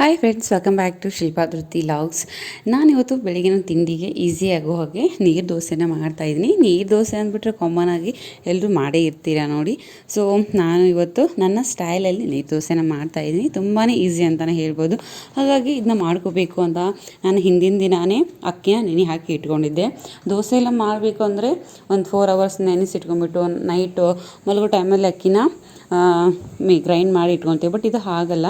Hi friends, welcome back to Shilpa Dhriti logs. ನಾನಿವತ್ತು ಬೆಳಗಿನ ತಿಂಡಿಗೆ ಈಸಿ ಆಗೋ ಹಾಗೆ ನೀರು ದೋಸೆನ ಮಾಡ್ತಾಯಿದ್ದೀನಿ. ನೀರು ದೋಸೆ ಅಂದ್ಬಿಟ್ರೆ ಕಾಮನ್ ಆಗಿ ಎಲ್ಲರೂ ಮಾಡೇ ಇರ್ತೀರಾ ನೋಡಿ. ಸೊ ನಾನು ಇವತ್ತು ನನ್ನ ಸ್ಟೈಲಲ್ಲಿ ನೀರು ದೋಸೆನ ಮಾಡ್ತಾಯಿದ್ದೀನಿ. ತುಂಬಾ ಈಸಿ ಅಂತಲೇ ಹೇಳ್ಬೋದು. ಹಾಗಾಗಿ ಇದನ್ನ ಮಾಡ್ಕೋಬೇಕು ಅಂತ ನಾನು ಹಿಂದಿನ ದಿನಾನೇ ಅಕ್ಕಿನ ನೆನೆ ಹಾಕಿ ಇಟ್ಕೊಂಡಿದ್ದೆ. ದೋಸೆ ಎಲ್ಲ ಮಾಡಬೇಕು ಅಂದರೆ ಒಂದು 4 hours ನೆನೆಸಿಟ್ಕೊಂಡ್ಬಿಟ್ಟು ನೈಟು ಮಲಗೋ ಟೈಮಲ್ಲಿ ಅಕ್ಕಿನ ಗ್ರೈಂಡ್ ಮಾಡಿ ಇಟ್ಕೊತೀವಿ. ಬಟ್ ಇದು ಹಾಗಲ್ಲ.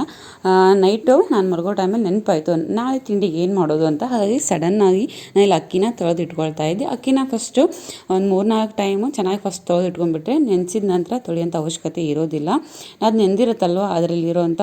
ನೈಟು ನಾನು ಮಲಗೋ ಟೈಮಲ್ಲಿ ನೆನಪಾಯಿತು ನಾಳೆ ತಿಂಡಿಗೆ ಏನು ಮಾಡೋದು ಅಂತ. ಹಾಗಾಗಿ ಸಡನ್ನಾಗಿ ನಾನು ಇಲ್ಲಿ ಅಕ್ಕಿನ ತೊಳೆದು ಇಟ್ಕೊಳ್ತಾ ಇದ್ದೆ. ಅಕ್ಕಿನ ಫಸ್ಟು ಒಂದು 3-4 ಟೈಮು ಚೆನ್ನಾಗಿ ಫಸ್ಟ್ ತೊಳೆದು ಇಟ್ಕೊಂಡ್ಬಿಟ್ರೆ ನೆನೆಸಿದ ನಂತರ ತೊಳೆಯೋಂಥ ಅವಶ್ಯಕತೆ ಇರೋದಿಲ್ಲ. ಅದು ನೆಂದಿರುತ್ತಲ್ವ, ಅದರಲ್ಲಿರೋವಂಥ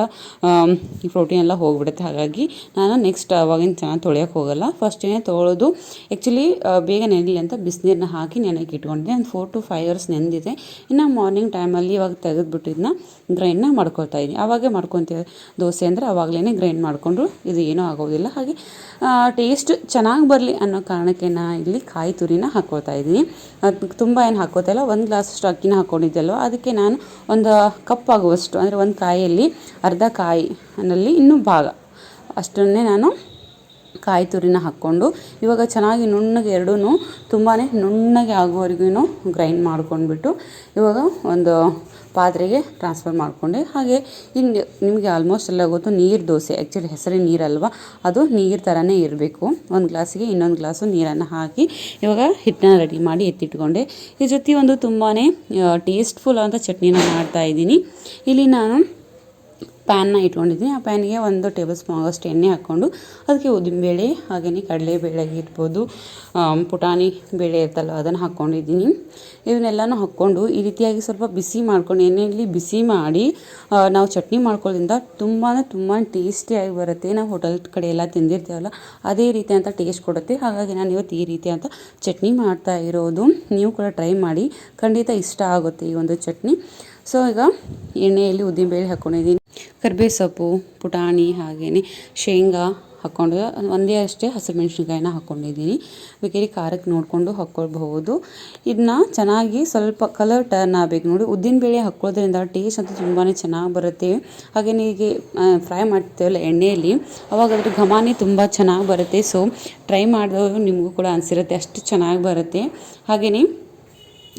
ಪ್ರೋಟೀನ್ ಎಲ್ಲ ಹೋಗಿಬಿಡುತ್ತೆ. ಹಾಗಾಗಿ ನಾನು ನೆಕ್ಸ್ಟ್ ಅವಾಗಿನ ಚೆನ್ನಾಗಿ ತೊಳೆಯೋಕ್ಕೆ ಹೋಗಲ್ಲ. ಫಸ್ಟೇ ತೊಳೆದು ಆ್ಯಕ್ಚುಲಿ ಬೇಗ ನೆನಲಿ ಅಂತ ಬಿಸಿನೀರನ್ನ ಹಾಕಿ ನೆನೆಗೆ ಇಟ್ಕೊಂಡಿದ್ದೆ. ಒಂದು 4 to 5 hours ನೆಂದಿದೆ. ಇನ್ನು ಮಾರ್ನಿಂಗ್ ಟೈಮಲ್ಲಿ ಇವಾಗ ತೆಗೆದುಬಿಟ್ಟು ಇದನ್ನ ಗ್ರೈಂಡ್ನ ಮಾಡ್ಕೊಳ್ತಾ ಇದ್ದೀನಿ. ಆವಾಗೇ ಮಾಡ್ಕೊತೀವಿ ದೋಸೆ ಅಂದರೆ ಆವಾಗಲೇ ಗ್ರೈಂಡ್ ಮಾಡಿಕೊಂಡ್ರು ಇದು ಏನೂ ಆಗೋದಿಲ್ಲ. ಹಾಗೆ ಟೇಸ್ಟ್ ಚೆನ್ನಾಗಿ ಬರಲಿ ಅನ್ನೋ ಕಾರಣಕ್ಕೆ ನಾನು ಇಲ್ಲಿ ಕಾಯಿ ತುರಿನ ಹಾಕ್ಕೊಳ್ತಾ ಇದ್ದೀನಿ. ಅದು ತುಂಬ ಏನು ಹಾಕ್ಕೋತಾ ಇಲ್ಲ. 1 ಗ್ಲಾಸಷ್ಟು ಅಕ್ಕಿನ ಹಾಕ್ಕೊಂಡಿದ್ದಲ್ವ, ಅದಕ್ಕೆ ನಾನು ಒಂದು ಕಪ್ ಆಗುವಷ್ಟು, ಅಂದರೆ ಒಂದು ಕಾಯಲ್ಲಿ ಅರ್ಧ ಕಾಯಿನಲ್ಲಿ ಇನ್ನೂ ಭಾಗ ಅಷ್ಟನ್ನೇ ನಾನು ಕಾಯಿ ತುರಿನ ಹಾಕ್ಕೊಂಡು ಇವಾಗ ಚೆನ್ನಾಗಿ ನುಣ್ಣಗೆ ಎರಡೂ ತುಂಬಾ ನುಣ್ಣಗೆ ಆಗೋವರೆಗೂ ಗ್ರೈಂಡ್ ಮಾಡ್ಕೊಂಡ್ಬಿಟ್ಟು ಇವಾಗ ಒಂದು ಪಾತ್ರೆಗೆ ಟ್ರಾನ್ಸ್ಫರ್ ಮಾಡಿಕೊಂಡೆ. ಹಾಗೆ ಇನ್ನು ನಿಮಗೆ ಆಲ್ಮೋಸ್ಟ್ ಎಲ್ಲ ಗೊತ್ತು, ನೀರು ದೋಸೆ ಆ್ಯಕ್ಚುಲಿ ಹೆಸರೇ ನೀರಲ್ವ, ಅದು ನೀರು ಥರನೇ ಇರಬೇಕು. 1 ಗ್ಲಾಸಿಗೆ ಇನ್ನೊಂದು ಗ್ಲಾಸು ನೀರನ್ನು ಹಾಕಿ ಇವಾಗ ಹಿಟ್ಟನ್ನ ರೆಡಿ ಮಾಡಿ ಎತ್ತಿಟ್ಕೊಂಡೆ. ಈ ಜೊತೆ ಒಂದು ತುಂಬಾ ಟೇಸ್ಟ್ಫುಲ್ ಅಂತ ಚಟ್ನಿನ ಮಾಡ್ತಾಯಿದ್ದೀನಿ. ಇಲ್ಲಿ ನಾನು ಪ್ಯಾನ್ನ ಇಟ್ಕೊಂಡಿದ್ದೀನಿ. ಆ ಪ್ಯಾನಿಗೆ 1 ಟೇಬಲ್ ಸ್ಪೂನ್ ಆಗೋಷ್ಟು ಎಣ್ಣೆ ಹಾಕ್ಕೊಂಡು ಅದಕ್ಕೆ ಉದ್ದಿನಬೇಳೆ ಹಾಗೆಯೇ ಕಡಲೆಬೇಳೆ ಇರ್ಬೋದು, ಪುಟಾಣಿ ಬೇಳೆ ಇರ್ತಲ್ಲ ಅದನ್ನು ಹಾಕ್ಕೊಂಡಿದ್ದೀನಿ. ಇವನ್ನೆಲ್ಲನೂ ಹಾಕ್ಕೊಂಡು ಈ ರೀತಿಯಾಗಿ ಸ್ವಲ್ಪ ಬಿಸಿ ಮಾಡ್ಕೊಂಡು ಎಣ್ಣೆಯಲ್ಲಿ ಬಿಸಿ ಮಾಡಿ ನಾವು ಚಟ್ನಿ ಮಾಡ್ಕೊಳ್ಳೋದ್ರಿಂದ ತುಂಬಾ ಟೇಸ್ಟಿಯಾಗಿ ಬರುತ್ತೆ. ನಾವು ಹೋಟೆಲ್ ಕಡೆ ಎಲ್ಲ ತಿಂದಿರ್ತೀವಲ್ಲ, ಅದೇ ರೀತಿ ಅಂತ ಟೇಸ್ಟ್ ಕೊಡುತ್ತೆ. ಹಾಗಾಗಿ ನಾನು ಇವತ್ತು ಈ ರೀತಿ ಅಂತ ಚಟ್ನಿ ಮಾಡ್ತಾ ಇರೋದು. ನೀವು ಕೂಡ ಟ್ರೈ ಮಾಡಿ, ಖಂಡಿತ ಇಷ್ಟ ಆಗುತ್ತೆ ಈ ಒಂದು ಚಟ್ನಿ. ಸೊ ಈಗ ಎಣ್ಣೆಯಲ್ಲಿ ಉದ್ದಿನಬೇಳೆ ಹಾಕ್ಕೊಂಡಿದ್ದೀನಿ, ಕರಿಬೇವು ಸೊಪ್ಪು, ಪುಟಾಣಿ ಹಾಗೆಯೇ ಶೇಂಗಾ ಹಾಕ್ಕೊಂಡು ಒಂದೇ ಅಷ್ಟೇ ಹಸಿರು ಮೆಣಸಿನ್ಕಾಯಿನ ಹಾಕ್ಕೊಂಡಿದ್ದೀನಿ. ಬೇಕಾದ್ರೆ ಖಾರಕ್ಕೆ ನೋಡಿಕೊಂಡು ಹಾಕ್ಕೊಳ್ಬಹುದು. ಇದನ್ನ ಚೆನ್ನಾಗಿ ಸ್ವಲ್ಪ ಕಲರ್ ಟರ್ನ್ ಆಗಬೇಕು ನೋಡಿ. ಉದ್ದಿನಬೇಳೆ ಹಾಕ್ಕೊಳ್ಳೋದ್ರಿಂದ ಟೇಸ್ಟ್ ಅಂತೂ ತುಂಬಾ ಚೆನ್ನಾಗಿ ಬರುತ್ತೆ. ಹಾಗೆಯೇ ಹೀಗೆ ಫ್ರೈ ಮಾಡ್ತೀವಲ್ಲ ಎಣ್ಣೆಯಲ್ಲಿ, ಅವಾಗ ಅದ್ರ ಘಮನೇ ತುಂಬ ಚೆನ್ನಾಗಿ ಬರುತ್ತೆ. ಸೊ ಟ್ರೈ ಮಾಡಿದವರು ನಿಮಗೂ ಕೂಡ ಅನಿಸಿರುತ್ತೆ, ಅಷ್ಟು ಚೆನ್ನಾಗಿ ಬರುತ್ತೆ. ಹಾಗೆಯೇ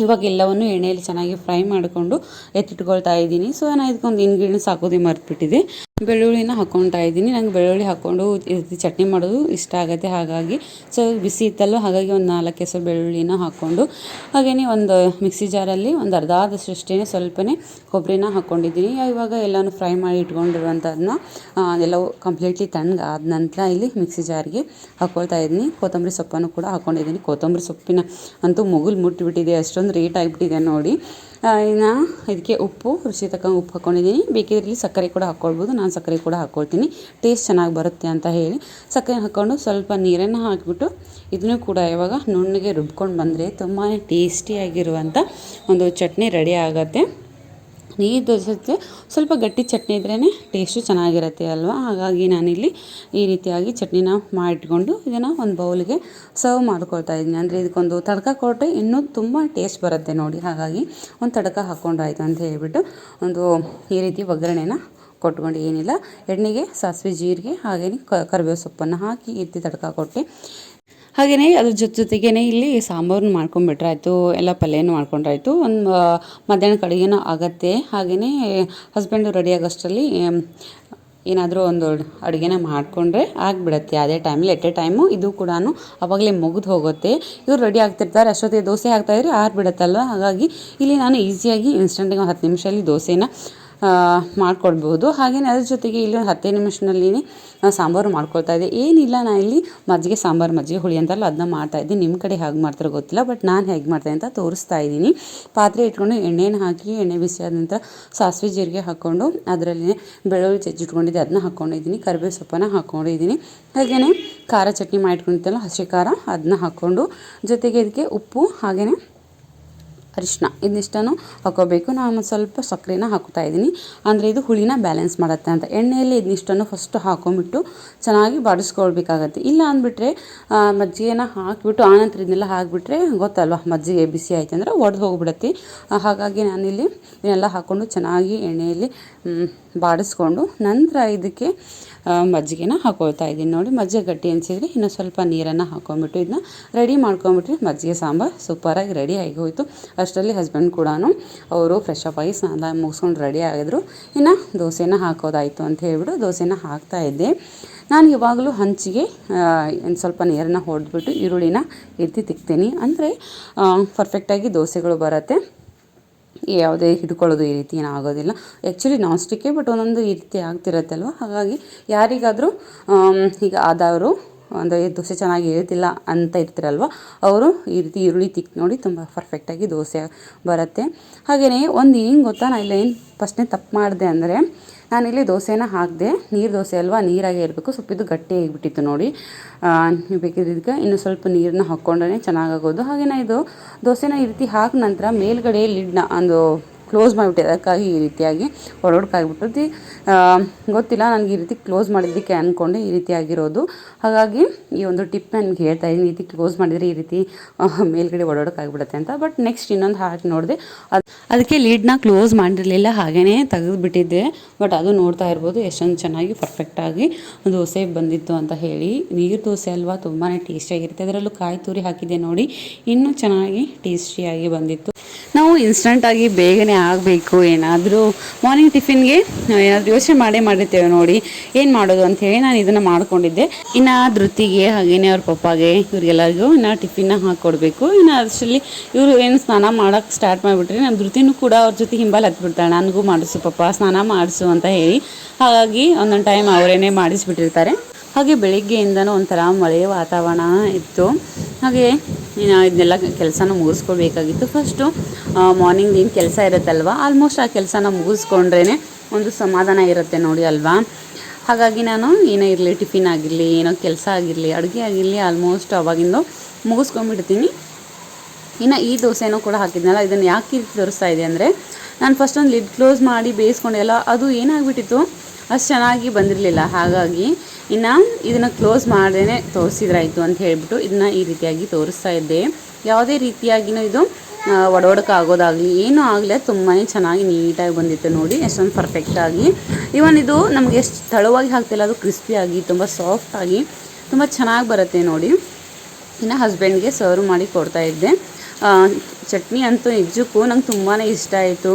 ಇವಾಗ ಎಲ್ಲವನ್ನು ಎಣ್ಣೆಯಲ್ಲಿ ಚೆನ್ನಾಗಿ ಫ್ರೈ ಮಾಡಿಕೊಂಡು ಎತ್ತಿಟ್ಕೊಳ್ತಾ ಇದ್ದೀನಿ. ಸೊ ನಾನು ಇದಕ್ಕೊಂದು ಇಂಗ್ರೀಡಿಯೆಂಟ್ಸ್ ಹಾಕೋದೇ ಮರೆತುಬಿಟ್ಟಿದೆ. ಬೆಳ್ಳುಳ್ಳಿನ ಹಾಕ್ಕೊಳ್ತಾ ಇದ್ದೀನಿ. ನಂಗೆ ಬೆಳ್ಳುಳ್ಳಿ ಹಾಕ್ಕೊಂಡು ಈ ರೀತಿ ಚಟ್ನಿ ಮಾಡೋದು ಇಷ್ಟ ಆಗುತ್ತೆ. ಹಾಗಾಗಿ ಸೊ ಬಿಸಿ ಇತ್ತಲ್ವ, ಹಾಗಾಗಿ ಒಂದು 4 ಹೆಸರು ಬೆಳ್ಳುಳ್ಳಿನ ಹಾಕ್ಕೊಂಡು ಹಾಗೆಯೇ ಒಂದು ಮಿಕ್ಸಿ ಜಾರಲ್ಲಿ ಒಂದು ಅರ್ಧದಷ್ಟೇ ಸ್ವಲ್ಪನೇ ಕೊಬ್ಬರಿನ ಹಾಕ್ಕೊಂಡಿದ್ದೀನಿ. ಇವಾಗ ಎಲ್ಲನೂ ಫ್ರೈ ಮಾಡಿ ಇಟ್ಕೊಂಡಿರುವಂಥದ್ದನ್ನ ಎಲ್ಲವೂ ಕಂಪ್ಲೀಟ್ಲಿ ತಣ್ಣಗಾದ ನಂತರ ಇಲ್ಲಿ ಮಿಕ್ಸಿ ಜಾರಿಗೆ ಹಾಕ್ಕೊಳ್ತಾ ಇದ್ದೀನಿ. ಕೊತ್ತಂಬರಿ ಸೊಪ್ಪನ್ನು ಕೂಡ ಹಾಕ್ಕೊಂಡಿದ್ದೀನಿ. ಕೊತ್ತಂಬರಿ ಸೊಪ್ಪಿನ ಅಂತೂ ಮುಗಿಲು ಮುಟ್ಟಿಬಿಟ್ಟಿದೆ, ಅಷ್ಟೊಂದು ರೇಟ್ ಆಗಿಬಿಟ್ಟಿದೆ ನೋಡಿ. ಇನ್ನು ಇದಕ್ಕೆ ಉಪ್ಪು, ರುಚಿ ತಕ್ಕಂಗೆ ಉಪ್ಪು ಹಾಕ್ಕೊಂಡಿದ್ದೀನಿ. ಬೇಕಿದ್ರಲ್ಲಿ ಸಕ್ಕರೆ ಕೂಡ ಹಾಕ್ಕೊಳ್ಬೋದು. ನಾನು ಸಕ್ಕರೆ ಕೂಡ ಹಾಕ್ಕೊಳ್ತೀನಿ, ಟೇಸ್ಟ್ ಚೆನ್ನಾಗಿ ಬರುತ್ತೆ ಅಂತ ಹೇಳಿ ಸಕ್ಕರೆ ಹಾಕ್ಕೊಂಡು ಸ್ವಲ್ಪ ನೀರನ್ನು ಹಾಕಿಬಿಟ್ಟು ಇದನ್ನು ಕೂಡ ಇವಾಗ ನುಣ್ಣಗೆ ರುಬ್ಕೊಂಡು ಬಂದರೆ ತುಂಬಾ ಟೇಸ್ಟಿಯಾಗಿರುವಂಥ ಒಂದು ಚಟ್ನಿ ರೆಡಿ ಆಗುತ್ತೆ. ನೀರು ದೋಸೆ ಸ್ವಲ್ಪ ಗಟ್ಟಿ ಚಟ್ನಿ ಇದ್ರೇ ಟೇಸ್ಟು ಚೆನ್ನಾಗಿರುತ್ತೆ ಅಲ್ವಾ. ಹಾಗಾಗಿ ನಾನಿಲ್ಲಿ ಈ ರೀತಿಯಾಗಿ ಚಟ್ನಿನ ಮಾಡಿಟ್ಕೊಂಡು ಇದನ್ನು ಒಂದು ಬೌಲ್ಗೆ ಸರ್ವ್ ಮಾಡ್ಕೊಳ್ತಾ ಇದ್ದೀನಿ. ಅಂದರೆ ಇದಕ್ಕೊಂದು ತಡಕ ಕೊಟ್ಟರೆ ಇನ್ನೂ ತುಂಬ ಟೇಸ್ಟ್ ಬರುತ್ತೆ ನೋಡಿ. ಹಾಗಾಗಿ ಒಂದು ತಡಕ ಹಾಕ್ಕೊಂಡ್ರಾಯ್ತು ಅಂತ ಹೇಳ್ಬಿಟ್ಟು ಒಂದು ಈ ರೀತಿ ಒಗ್ಗರಣೆನ ಕೊಟ್ಕೊಂಡು, ಏನಿಲ್ಲ ಎಣ್ಣೆಗೆ ಸಾಸಿವೆ, ಜೀರಿಗೆ ಹಾಗೆಯೇ ಕರಿಬೇವು ಸೊಪ್ಪನ್ನು ಹಾಕಿ ಈ ರೀತಿ ತಡಕ ಕೊಟ್ಟೆ. ಹಾಗೆಯೇ ಅದ್ರ ಜೊತೆಗೇ ಇಲ್ಲಿ ಸಾಂಬಾರನ್ನ ಮಾಡ್ಕೊಂಡ್ಬಿಟ್ರೆ ಆಯಿತು, ಎಲ್ಲ ಪಲ್ಯನೂ ಮಾಡ್ಕೊಂಡ್ರಾಯ್ತು. ಒಂದು ಮಧ್ಯಾಹ್ನ ಕಡೆಗೇನೋ ಆಗುತ್ತೆ. ಹಾಗೆಯೇ ಹಸ್ಬೆಂಡು ರೆಡಿ ಆಗೋಷ್ಟರಲ್ಲಿ ಏನಾದರೂ ಒಂದು ಅಡುಗೆನ ಮಾಡಿಕೊಂಡ್ರೆ ಆಗಿಬಿಡುತ್ತೆ. ಅದೇ ಟೈಮಲ್ಲಿ ಎಟ್ ಎ ಟೈಮು ಇದು ಕೂಡ ಆವಾಗಲೇ ಮುಗಿದು ಹೋಗುತ್ತೆ. ಇವ್ರು ರೆಡಿ ಆಗ್ತಿರ್ತಾರೆ, ಅಷ್ಟೊತ್ತಿಗೆ ದೋಸೆ ಹಾಕ್ತಾಯಿದ್ರೆ ಆರಿಬಿಡುತ್ತಲ್ವ. ಹಾಗಾಗಿ ಇಲ್ಲಿ ನಾನು ಈಸಿಯಾಗಿ ಇನ್ಸ್ಟೆಂಟಿಗೆ 10 ನಿಮಿಷದಲ್ಲಿ ದೋಸೆನ ಮಾಡ್ಕೊಡ್ಬೋದು. ಹಾಗೆಯೇ ಅದ್ರ ಜೊತೆಗೆ ಇಲ್ಲಿ ಒಂದು 10 ನಿಮಿಷದಲ್ಲಿ ಸಾಂಬಾರು ಮಾಡ್ಕೊಳ್ತಾ ಇದ್ದೆ. ಏನಿಲ್ಲ, ನಾನು ಇಲ್ಲಿ ಮಜ್ಜಿಗೆ ಸಾಂಬಾರು, ಮಜ್ಜಿಗೆ ಹುಳಿ ಅಂತಾರಲ್ಲ ಅದನ್ನ ಮಾಡ್ತಾಯಿದ್ದೀನಿ. ನಿಮ್ಮ ಕಡೆ ಹೇಗೆ ಮಾಡ್ತಾರೋ ಗೊತ್ತಿಲ್ಲ, ಬಟ್ ನಾನು ಹೇಗೆ ಮಾಡ್ತೀನಿ ಅಂತ ತೋರಿಸ್ತಾ ಇದ್ದೀನಿ. ಪಾತ್ರೆ ಇಟ್ಕೊಂಡು ಎಣ್ಣೆನ ಹಾಕಿ, ಎಣ್ಣೆ ಬಿಸಿ ಆದ ನಂತರ ಸಾಸಿವೆ ಜೀರಿಗೆ ಹಾಕ್ಕೊಂಡು ಅದರಲ್ಲಿ ಬೆಳ್ಳುಳ್ಳಿ ಜಜ್ಜಿಟ್ಕೊಂಡಿದ್ದೆ ಅದನ್ನ ಹಾಕ್ಕೊಂಡಿದ್ದೀನಿ. ಕರಿಬೇವು ಸೊಪ್ಪನ್ನು ಹಾಕ್ಕೊಂಡಿದ್ದೀನಿ. ಹಾಗೆಯೇ ಖಾರ ಚಟ್ನಿ ಮಾಡಿಟ್ಕೊಂಡಿದ್ದಲ್ಲ ಹಸಿ ಖಾರ, ಅದನ್ನ ಹಾಕ್ಕೊಂಡು ಜೊತೆಗೆ ಇದಕ್ಕೆ ಉಪ್ಪು ಹಾಗೆಯೇ ಅರಿಶಿನ ಇದನ್ನಿಷ್ಟನ್ನು ಹಾಕ್ಕೋಬೇಕು. ನಾನು ಸ್ವಲ್ಪ ಸಕ್ಕರೆನ ಹಾಕ್ತಾ ಇದ್ದೀನಿ, ಅಂದರೆ ಇದು ಹುಳಿನ ಬ್ಯಾಲೆನ್ಸ್ ಮಾಡುತ್ತೆ ಅಂತ. ಎಣ್ಣೆಯಲ್ಲಿ ಇದನ್ನಿಷ್ಟನ್ನು ಫಸ್ಟು ಹಾಕ್ಕೊಂಬಿಟ್ಟು ಚೆನ್ನಾಗಿ ಬಾಡಿಸ್ಕೊಳ್ಬೇಕಾಗತ್ತೆ. ಇಲ್ಲ ಅಂದ್ಬಿಟ್ರೆ ಮಜ್ಜಿಗೆನ ಹಾಕಿಬಿಟ್ಟು ಆನಂತರ ಇದನ್ನೆಲ್ಲ ಹಾಕಿಬಿಟ್ರೆ ಗೊತ್ತಲ್ವ, ಮಜ್ಜಿಗೆ ಬಿಸಿ ಆಯ್ತು ಅಂದರೆ ಒಡೆದು ಹೋಗ್ಬಿಡುತ್ತೆ. ಹಾಗಾಗಿ ನಾನಿಲ್ಲಿ ಇದನ್ನೆಲ್ಲ ಹಾಕ್ಕೊಂಡು ಚೆನ್ನಾಗಿ ಎಣ್ಣೆಯಲ್ಲಿ ಬಾಡಿಸ್ಕೊಂಡು ನಂತರ ಇದಕ್ಕೆ ಮಜ್ಜಿಗೆನ ಹಾಕ್ಕೊಳ್ತಾ ಇದ್ದೀನಿ ನೋಡಿ. ಮಜ್ಜಿಗೆ ಗಟ್ಟಿ ಅನಿಸಿದರೆ ಇನ್ನೂ ಸ್ವಲ್ಪ ನೀರನ್ನು ಹಾಕ್ಕೊಂಬಿಟ್ಟು ಇದನ್ನ ರೆಡಿ ಮಾಡ್ಕೊಂಬಿಟ್ರೆ ಮಜ್ಜಿಗೆ ಸಾಂಬಾರು ಸೂಪರಾಗಿ ರೆಡಿ ಆಗಿ ಹೋಯಿತು. ಅಷ್ಟರಲ್ಲಿ ಹಸ್ಬೆಂಡ್ ಕೂಡ ಅವರು ಫ್ರೆಶ್ ಅಪ್ ಆಗಿ ಸ್ನಾನ ಮುಗಿಸ್ಕೊಂಡು ರೆಡಿ ಆಗಿದ್ರು. ಇನ್ನು ದೋಸೆನ ಹಾಕೋದಾಯಿತು ಅಂತ ಹೇಳ್ಬಿಟ್ಟು ದೋಸೆನ ಹಾಕ್ತಾಯಿದ್ದೆ. ನಾನು ಇವಾಗಲೂ ಹಂಚಿಗೆ ಒಂದು ಸ್ವಲ್ಪ ನೀರನ್ನು ಹೊಡೆದ್ಬಿಟ್ಟು ಈರುಳ್ಳಿನ ಎತ್ತಿ ತಿಕ್ತೀನಿ, ಅಂದರೆ ಪರ್ಫೆಕ್ಟಾಗಿ ದೋಸೆಗಳು ಬರುತ್ತೆ, ಯಾವುದೇ ಹಿಡ್ಕೊಳ್ಳೋದು ಈ ರೀತಿ ಏನಾಗೋದಿಲ್ಲ. ಆ್ಯಕ್ಚುಲಿ ನಾನ್ ಸ್ಟಿಕ್ಕೇ, ಬಟ್ ಒಂದೊಂದು ಈ ರೀತಿ ಆಗ್ತಿರತ್ತಲ್ವ, ಹಾಗಾಗಿ ಯಾರಿಗಾದರೂ ಈಗ ಆದವರು ಅಂದರೆ ದೋಸೆ ಚೆನ್ನಾಗಿ ಹೇಳ್ತಿಲ್ಲ ಅಂತ ಇರ್ತಿರಲ್ವ, ಅವರು ಈ ರೀತಿ ಈರುಳ್ಳಿ ತಿಕ್ಕಿ ನೋಡಿ ತುಂಬ ಪರ್ಫೆಕ್ಟಾಗಿ ದೋಸೆ ಬರುತ್ತೆ. ಹಾಗೆಯೇ ಒಂದು ಏನು ಗೊತ್ತಾ, ನಾನು ಇಲ್ಲ ಏನು ಫಸ್ಟ್ನೇ ತಪ್ಪು ಮಾಡಿದೆ ಅಂದರೆ, ನಾನಿಲ್ಲಿ ದೋಸೆನ ಹಾಕಿದೆ, ನೀರು ದೋಸೆ ಅಲ್ವಾ, ನೀರಾಗೆ ಇರಬೇಕು, ಸ್ವಲ್ಪ ಇದು ಗಟ್ಟಿ ಆಗಿಬಿಟ್ಟಿತ್ತು ನೋಡಿ. ನೀವು ಬೇಕಿದ್ರೆ ಇದಕ್ಕೆ ಇನ್ನೂ ಸ್ವಲ್ಪ ನೀರನ್ನ ಹಾಕ್ಕೊಂಡ್ರೆ ಚೆನ್ನಾಗಾಗೋದು. ಹಾಗೆಯೇ ಇದು ದೋಸೆನ ಈ ರೀತಿ ಹಾಕಿದ ನಂತರ ಮೇಲ್ಗಡೆ ಲಿಡ್ನ ಒಂದು ಕ್ಲೋಸ್ ಮಾಡಿಬಿಟ್ಟೆ, ಅದಕ್ಕಾಗಿ ಈ ರೀತಿಯಾಗಿ ಹೊರಡ್ಕಾಗ್ಬಿಟ್ಟದ್ದು. ಗೊತ್ತಿಲ್ಲ ನನಗೆ ಈ ರೀತಿ ಕ್ಲೋಸ್ ಮಾಡಿದ್ದಕ್ಕೆ ಅಂದ್ಕೊಂಡೆ ಈ ರೀತಿ ಆಗಿರೋದು. ಹಾಗಾಗಿ ಈ ಒಂದು ಟಿಪ್ನ ನಿಮ್ಗೆ ಹೇಳ್ತಾ ಇದ್ದೀನಿ, ಈ ರೀತಿ ಕ್ಲೋಸ್ ಮಾಡಿದರೆ ಈ ರೀತಿ ಮೇಲ್ಗಡೆ ಒಡೋಡಕ್ಕಾಗ್ಬಿಡುತ್ತೆ ಅಂತ. ಬಟ್ ನೆಕ್ಸ್ಟ್ ಇನ್ನೊಂದು ಹಾಕಿ ನೋಡಿದೆ, ಅದಕ್ಕೆ ಲೀಡ್ನ ಕ್ಲೋಸ್ ಮಾಡಿರಲಿಲ್ಲ, ಹಾಗೆಯೇ ತೆಗೆದುಬಿಟ್ಟಿದ್ದೆ. ಬಟ್ ಅದು ನೋಡ್ತಾ ಇರ್ಬೋದು ಎಷ್ಟೊಂದು ಚೆನ್ನಾಗಿ ಪರ್ಫೆಕ್ಟಾಗಿ ದೋಸೆ ಬಂದಿತ್ತು ಅಂತ ಹೇಳಿ. ನೀರು ದೋಸೆ ಅಲ್ವಾ, ತುಂಬಾ ಟೇಸ್ಟಿಯಾಗಿರುತ್ತೆ. ಅದರಲ್ಲೂ ಕಾಯಿ ತುರಿ ಹಾಕಿದ್ದೆ ನೋಡಿ, ಇನ್ನೂ ಚೆನ್ನಾಗಿ ಟೇಸ್ಟಿಯಾಗಿ ಬಂದಿತ್ತು. ನಾವು ಇನ್ಸ್ಟಂಟಾಗಿ ಬೇಗನೆ ಆಗಬೇಕು, ಏನಾದರೂ ಮಾರ್ನಿಂಗ್ ಟಿಫಿನ್ಗೆ ಏನಾದರೂ ಯೋಚನೆ ಮಾಡಿರ್ತೇವೆ ನೋಡಿ ಏನು ಮಾಡೋದು ಅಂಥೇಳಿ ನಾನು ಇದನ್ನು ಮಾಡ್ಕೊಂಡಿದ್ದೆ. ಇನ್ನು ಧೃತಿಗೆ ಹಾಗೆಯೇ ಅವ್ರ ಪಪ್ಪಾಗೆ ಇವ್ರಿಗೆಲ್ಲರಿಗೂ ಇನ್ನು ಟಿಫಿನ್ನ ಹಾಕ್ಕೊಡ್ಬೇಕು. ಇನ್ನು ಅಷ್ಟರಲ್ಲಿ ಇವರು ಏನು ಸ್ನಾನ ಮಾಡೋಕ್ಕೆ ಸ್ಟಾರ್ಟ್ ಮಾಡಿಬಿಟ್ರೆ ನಮ್ಮ ಧೃತಿನೂ ಕೂಡ ಅವ್ರ ಜೊತೆ ಹಿಂಬಲ್ಲಿ ಹತ್ಬಿಡ್ತಾಳೆ, ನನಗೂ ಮಾಡಿಸು ಪಪ್ಪ, ಸ್ನಾನ ಮಾಡಿಸು ಅಂತ ಹೇಳಿ. ಹಾಗಾಗಿ ಒಂದೊಂದು ಟೈಮ್ ಅವರೇನೇ ಮಾಡಿಸ್ಬಿಟ್ಟಿರ್ತಾರೆ. ಹಾಗೆ ಬೆಳಿಗ್ಗೆಯಿಂದನೂ ಒಂಥರ ಮಳೆಯ ವಾತಾವರಣ ಇತ್ತು. ಹಾಗೆ ಇದನ್ನೆಲ್ಲ ಕೆಲಸನ ಮುಗಿಸ್ಕೊಳ್ಬೇಕಾಗಿತ್ತು. ಫಸ್ಟು ಮಾರ್ನಿಂಗ್ ಏನು ಕೆಲಸ ಇರುತ್ತಲ್ವ, ಆಲ್ಮೋಸ್ಟ್ ಆ ಕೆಲಸನ ಮುಗಿಸ್ಕೊಂಡ್ರೇ ಒಂದು ಸಮಾಧಾನ ಇರುತ್ತೆ ನೋಡಿ ಅಲ್ವಾ. ಹಾಗಾಗಿ ನಾನು ಏನೇ ಇರಲಿ, ಟಿಫಿನ್ ಆಗಿರಲಿ, ಏನೋ ಕೆಲಸ ಆಗಿರಲಿ, ಅಡುಗೆ ಆಗಿರಲಿ, ಆಲ್ಮೋಸ್ಟ್ ಅವಾಗಿಂದು ಮುಗಿಸ್ಕೊಂಡ್ಬಿಡ್ತೀನಿ. ಇನ್ನು ಈ ದೋಸೆನೂ ಕೂಡ ಹಾಕಿದ್ನಲ್ಲ, ಇದನ್ನು ಯಾಕೆ ತೋರಿಸ್ತಾ ಇದೆ ಅಂದರೆ, ನಾನು ಫಸ್ಟ್ ಒಂದು ಲಿಡ್ ಕ್ಲೋಸ್ ಮಾಡಿ ಬೇಯಿಸ್ಕೊಂಡೆಲ್ಲ, ಅದು ಏನಾಗ್ಬಿಟ್ಟಿತ್ತು, ಅಷ್ಟು ಚೆನ್ನಾಗಿ ಬಂದಿರಲಿಲ್ಲ. ಹಾಗಾಗಿ ಇನ್ನು ಇದನ್ನು ಕ್ಲೋಸ್ ಮಾಡದೇ ತೋರಿಸಿದ್ರಾಯ್ತು ಅಂತ ಹೇಳಿಬಿಟ್ಟು ಇದನ್ನ ಈ ರೀತಿಯಾಗಿ ತೋರಿಸ್ತಾ ಇದ್ದೆ. ಯಾವುದೇ ರೀತಿಯಾಗಿಯೂ ಇದು ಒಡೋಡಕ್ಕಾಗೋದಾಗಲಿ ಏನೂ ಆಗಲಿ, ತುಂಬಾ ಚೆನ್ನಾಗಿ ನೀಟಾಗಿ ಬಂದಿತ್ತು ನೋಡಿ, ಎಷ್ಟೊಂದು ಪರ್ಫೆಕ್ಟಾಗಿ. ಇವನ್ ಇದು ನಮಗೆ ಎಷ್ಟು ತಳವಾಗಿ ಹಾಕ್ತಿಲ್ಲ, ಅದು ಕ್ರಿಸ್ಪಿಯಾಗಿ ತುಂಬ ಸಾಫ್ಟಾಗಿ ತುಂಬ ಚೆನ್ನಾಗಿ ಬರುತ್ತೆ ನೋಡಿ. ಇನ್ನು ಹಸ್ಬೆಂಡ್ಗೆ ಸರ್ವ್ ಮಾಡಿ ಕೊಡ್ತಾಯಿದ್ದೆ. ಚಟ್ನಿ ಅಂತೂ ನಿಜಕ್ಕೂ ನಂಗೆ ತುಂಬಾ ಇಷ್ಟ ಆಯಿತು.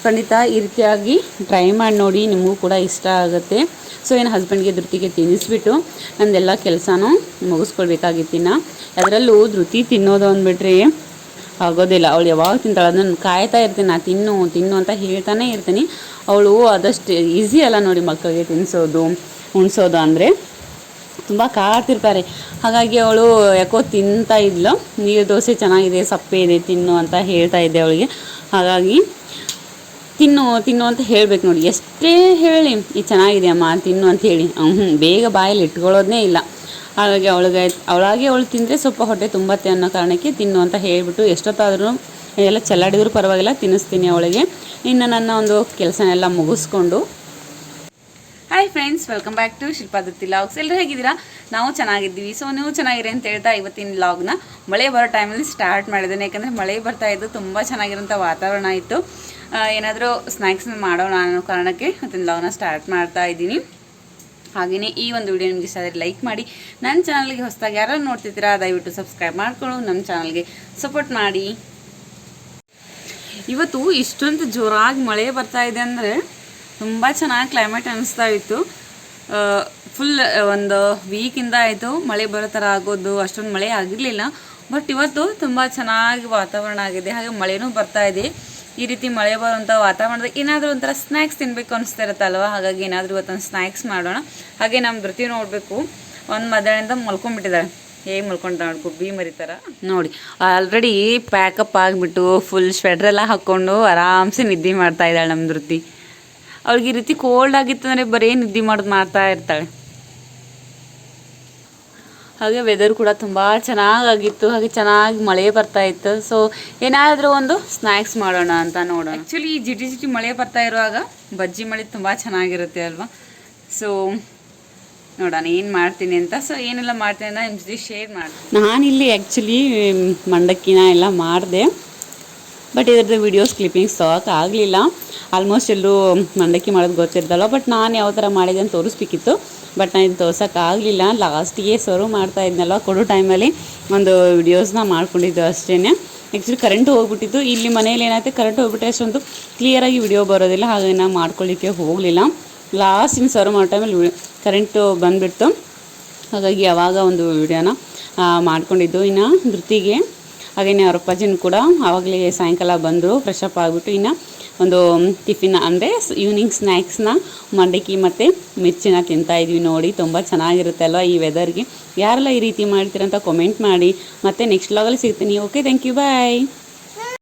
ಖಂಡಿತ ಈ ರೀತಿಯಾಗಿ ಟ್ರೈ ಮಾಡಿ ನೋಡಿ, ನಿಮಗೂ ಕೂಡ ಇಷ್ಟ ಆಗುತ್ತೆ. ಸೊ ಏನು ಹಸ್ಬೆಂಡ್ಗೆ ಧೃತಿಗೆ ತಿನ್ನಿಸ್ಬಿಟ್ಟು ನಂದೆಲ್ಲ ಕೆಲಸನೂ ಮುಗಿಸ್ಕೊಳ್ಬೇಕಾಗಿತ್ತಿನ. ಅದರಲ್ಲೂ ಧೃತಿ ತಿನ್ನೋದು ಅಂದ್ಬಿಟ್ರೆ ಆಗೋದಿಲ್ಲ, ಅವಳು ಯಾವಾಗ ತಿಂತಾಳೆ ಅದನ್ನು ಕಾಯ್ತಾ ಇರ್ತೀನಿ, ನಾನು ತಿನ್ನು ಅಂತ ಹೇಳ್ತಾನೆ ಇರ್ತೀನಿ. ಅವಳು ಆದಷ್ಟು ಈಸಿ ಅಲ್ಲ ನೋಡಿ ಮಕ್ಕಳಿಗೆ ತಿನ್ನಿಸೋದು ಉಣಿಸೋದು ಅಂದರೆ, ತುಂಬ ಕಾಡ್ತಿರ್ತಾರೆ. ಹಾಗಾಗಿ ಅವಳು ಯಾಕೋ ತಿಂತಾ ಇದ್ಲು. ನೀರು ದೋಸೆ ಚೆನ್ನಾಗಿದೆ, ಸಪ್ಪೆ ಇದೆ, ತಿನ್ನು ಅಂತ ಹೇಳ್ತಾ ಇದ್ದೆ ಅವಳಿಗೆ. ಹಾಗಾಗಿ ತಿನ್ನು ಅಂತ ಹೇಳಬೇಕು ನೋಡಿ, ಎಷ್ಟೇ ಹೇಳಿ ಇದು ಚೆನ್ನಾಗಿದೆ ಅಮ್ಮ ತಿನ್ನು ಅಂತ ಹೇಳಿ ಬೇಗ ಬಾಯಲ್ಲಿ ಇಟ್ಕೊಳ್ಳೋದೇ ಇಲ್ಲ. ಹಾಗಾಗಿ ಅವಳು ತಿಂದರೆ ಸ್ವಲ್ಪ ಹೊಟ್ಟೆ ತುಂಬತ್ತೆ ಅನ್ನೋ ಕಾರಣಕ್ಕೆ ತಿನ್ನು ಅಂತ ಹೇಳಿಬಿಟ್ಟು ಎಷ್ಟೊತ್ತಾದ್ರೂ ಎಲ್ಲ ಚೆಲ್ಲಾಡಿದ್ರೂ ಪರವಾಗಿಲ್ಲ ತಿನ್ನಿಸ್ತೀನಿ ಅವಳಿಗೆ. ಇನ್ನು ನನ್ನ ಒಂದು ಕೆಲಸನೆಲ್ಲ ಮುಗಿಸ್ಕೊಂಡು, hi friends, welcome back to ಶಿಲ್ಪಾದತ್ತಿ ಲಾಗ್ಸ್. ಎಲ್ಲರೂ ಹೇಗಿದ್ದೀರಾ? ನಾವು ಚೆನ್ನಾಗಿದ್ದೀವಿ. ಸೊ ನೀವು ಚೆನ್ನಾಗಿರಿ ಅಂತ ಹೇಳ್ತಾ ಇವತ್ತಿನ ಲಾಗ್ನ ಮಳೆ ಬರೋ ಟೈಮಲ್ಲಿ ಸ್ಟಾರ್ಟ್ ಮಾಡಿದ್ದೇನೆ. ಯಾಕಂದರೆ ಮಳೆ ಬರ್ತಾ ಇದ್ದು, ತುಂಬ ಚೆನ್ನಾಗಿರೋಂಥ ವಾತಾವರಣ ಇತ್ತು. ಏನಾದರೂ ಸ್ನ್ಯಾಕ್ಸ್ನ ಮಾಡೋಣ ಅನ್ನೋ ಕಾರಣಕ್ಕೆ ಇವತ್ತಿನ ಲಾಗ್ನ ಸ್ಟಾರ್ಟ್ ಮಾಡ್ತಾ ಇದ್ದೀನಿ. ಹಾಗೆಯೇ ಈ ಒಂದು ವಿಡಿಯೋ ನಿಮಗೆ ಇಷ್ಟ ಆದರೆ ಲೈಕ್ ಮಾಡಿ, ನನ್ನ ಚಾನಲ್ಗೆ ಹೊಸದಾಗಿ ಯಾರು ನೋಡ್ತಿದ್ದೀರಾ ದಯವಿಟ್ಟು ಸಬ್ಸ್ಕ್ರೈಬ್ ಮಾಡಿಕೊಂಡು ನಮ್ಮ ಚಾನಲ್ಗೆ ಸಪೋರ್ಟ್ ಮಾಡಿ. ಇವತ್ತು ಇಷ್ಟೊಂದು ಜೋರಾಗಿ ಮಳೆ ಬರ್ತಾ ಇದೆ ಅಂದರೆ ತುಂಬ ಚೆನ್ನಾಗಿ ಕ್ಲೈಮೇಟ್ ಅನ್ನಿಸ್ತಾ ಇತ್ತು. ಫುಲ್ ಒಂದು ವೀಕಿಂದ ಆಯಿತು ಮಳೆ ಬರೋ ಥರ ಆಗೋದು, ಅಷ್ಟೊಂದು ಮಳೆ ಆಗಿರಲಿಲ್ಲ. ಬಟ್ ಇವತ್ತು ತುಂಬ ಚೆನ್ನಾಗಿ ವಾತಾವರಣ ಆಗಿದೆ, ಹಾಗೆ ಮಳೆನೂ ಬರ್ತಾ ಇದೆ. ಈ ರೀತಿ ಮಳೆ ಬರುವಂಥ ವಾತಾವರಣದಾಗ ಏನಾದರೂ ಒಂಥರ ಸ್ನ್ಯಾಕ್ಸ್ ತಿನ್ನಬೇಕು ಅನಿಸ್ತಾ ಇರುತ್ತಲ್ವ, ಹಾಗಾಗಿ ಏನಾದರೂ ಇವತ್ತೊಂದು ಸ್ನ್ಯಾಕ್ಸ್ ಮಾಡೋಣ. ಹಾಗೆ ನಮ್ಮ ಧೃತಿ ನೋಡಬೇಕು, ಒಂದು ಮಧ್ಯಾಹ್ನದಿಂದ ಮಲ್ಕೊಂಡ್ಬಿಟ್ಟಿದ್ದಾಳೆ. ಹೇಗೆ ಮಲ್ಕೊಂಡ್ತಾಳೆ ಗುಬ್ಬಿ ಮರಿತಾರ ನೋಡಿ. ಆಲ್ರೆಡಿ ಪ್ಯಾಕಪ್ ಆಗಿಬಿಟ್ಟು ಫುಲ್ ಸ್ವೆಟ್ರೆಲ್ಲ ಹಾಕ್ಕೊಂಡು ಆರಾಮ್ಸೆ ನಿದ್ದೆ ಮಾಡ್ತಾ ಇದ್ದಾಳೆ ನಮ್ಮ ಧೃತಿ. ಅವಳಿಗೆ ಈ ರೀತಿ ಕೋಲ್ಡ್ ಆಗಿತ್ತು ಅಂದರೆ ಬರೀ ನಿದ್ದೆ ಮಾಡ್ತಾ ಇರ್ತಾಳೆ. ಹಾಗೆ ವೆದರ್ ಕೂಡ ತುಂಬ ಚೆನ್ನಾಗಾಗಿತ್ತು, ಹಾಗೆ ಚೆನ್ನಾಗಿ ಮಳೆ ಬರ್ತಾ ಇತ್ತು. ಸೊ ಏನಾದರೂ ಒಂದು ಸ್ನ್ಯಾಕ್ಸ್ ಮಾಡೋಣ ಅಂತ ನೋಡೋಣ. ಆ್ಯಕ್ಚುಲಿ ಈ ಜಿಟಿ ಮಳೆ ಬರ್ತಾ ಇರುವಾಗ ಬಜ್ಜಿ ಮಳೆ ತುಂಬ ಚೆನ್ನಾಗಿರುತ್ತೆ ಅಲ್ವಾ. ಸೊ ನೋಡೋಣ ಏನು ಮಾಡ್ತೀನಿ ಅಂತ. ಸೊ ಏನೆಲ್ಲ ಮಾಡ್ತೀನಿ ಅಂತ ನಿಮ್ಮ ಜೊತೆ ಶೇರ್ ಮಾಡ್ತೀನಿ. ನಾನಿಲ್ಲಿ ಆ್ಯಕ್ಚುಲಿ ಮಂಡಕ್ಕಿನ ಎಲ್ಲ ಮಾಡಿದೆ. ಬಟ್ ಇದ್ರದ್ದು ವೀಡಿಯೋಸ್ ಕ್ಲಿಪ್ಪಿಂಗ್ಸ್ ಆಗಲಿಲ್ಲ. ಆಲ್ಮೋಸ್ಟ್ ಎಲ್ಲರೂ ಮಂಡಕ್ಕಿ ಮಾಡೋದು ಗೊತ್ತಿರ್ತಲ್ಲ, ಬಟ್ ನಾನು ಯಾವ ಥರ ಮಾಡಿದೆ ಅಂತ ತೋರಿಸ್ಬೇಕಿತ್ತು. ಬಟ್ ನಾನು ಇದು ತೋರ್ಸೋಕ್ಕಾಗಲಿಲ್ಲ. ಲಾಸ್ಟಿಗೆ ಸರ್ವ್ ಮಾಡ್ತಾ ಇದ್ನಲ್ಲ ಕೊಡೋ ಟೈಮಲ್ಲಿ ಒಂದು ವಿಡಿಯೋಸ್ನ ಮಾಡ್ಕೊಂಡಿದ್ದು ಅಷ್ಟೇ. ಆ್ಯಕ್ಚುಲಿ ಕರೆಂಟು ಹೋಗ್ಬಿಟ್ಟಿತ್ತು. ಇಲ್ಲಿ ಮನೇಲಿ ಏನಾಯ್ತು, ಕರೆಂಟ್ ಹೋಗ್ಬಿಟ್ಟೆ ಅಷ್ಟೊಂದು ಕ್ಲಿಯರಾಗಿ ವಿಡಿಯೋ ಬರೋದಿಲ್ಲ, ಹಾಗಾಗಿ ನಾನು ಮಾಡ್ಕೊಳ್ಳಿಕ್ಕೆ ಹೋಗಲಿಲ್ಲ. ಲಾಸ್ಟಿನ ಸರ್ವ್ ಮಾಡೋ ಟೈಮಲ್ಲಿ ಕರೆಂಟು ಬಂದುಬಿಡ್ತು, ಹಾಗಾಗಿ ಆವಾಗ ಒಂದು ವಿಡಿಯೋನ ಮಾಡ್ಕೊಂಡಿದ್ದು. ಇನ್ನು ಧೃತಿಗೆ ಹಾಗೆಯೇ ಅವ್ರ ಅಪ್ಪಾಜಿನ ಕೂಡ ಆವಾಗಲೇ ಸಾಯಂಕಾಲ ಬಂದರು, ಫ್ರೆಶ್ ಅಪ್ ಆಗಿಬಿಟ್ಟು ಇನ್ನು ಒಂದು ಟಿಫಿನ್ ಅಂದರೆ ಈವ್ನಿಂಗ್ ಸ್ನ್ಯಾಕ್ಸ್ನ ಮಂಡಕ್ಕಿ ಮತ್ತು ಮಿರ್ಚಿನ ತಿಂತಾಯಿದ್ವಿ. ನೋಡಿ ತುಂಬ ಚೆನ್ನಾಗಿರುತ್ತೆ ಅಲ್ವಾ ಈ ವೆದರ್ಗೆ. ಯಾರೆಲ್ಲ ಈ ರೀತಿ ಮಾಡ್ತೀರಂತ ಕಾಮೆಂಟ್ ಮಾಡಿ. ಮತ್ತು ನೆಕ್ಸ್ಟ್ ವ್ಲಾಗಲ್ಲಿ ಸಿಗ್ತೀನಿ. Okay, thank you, bye.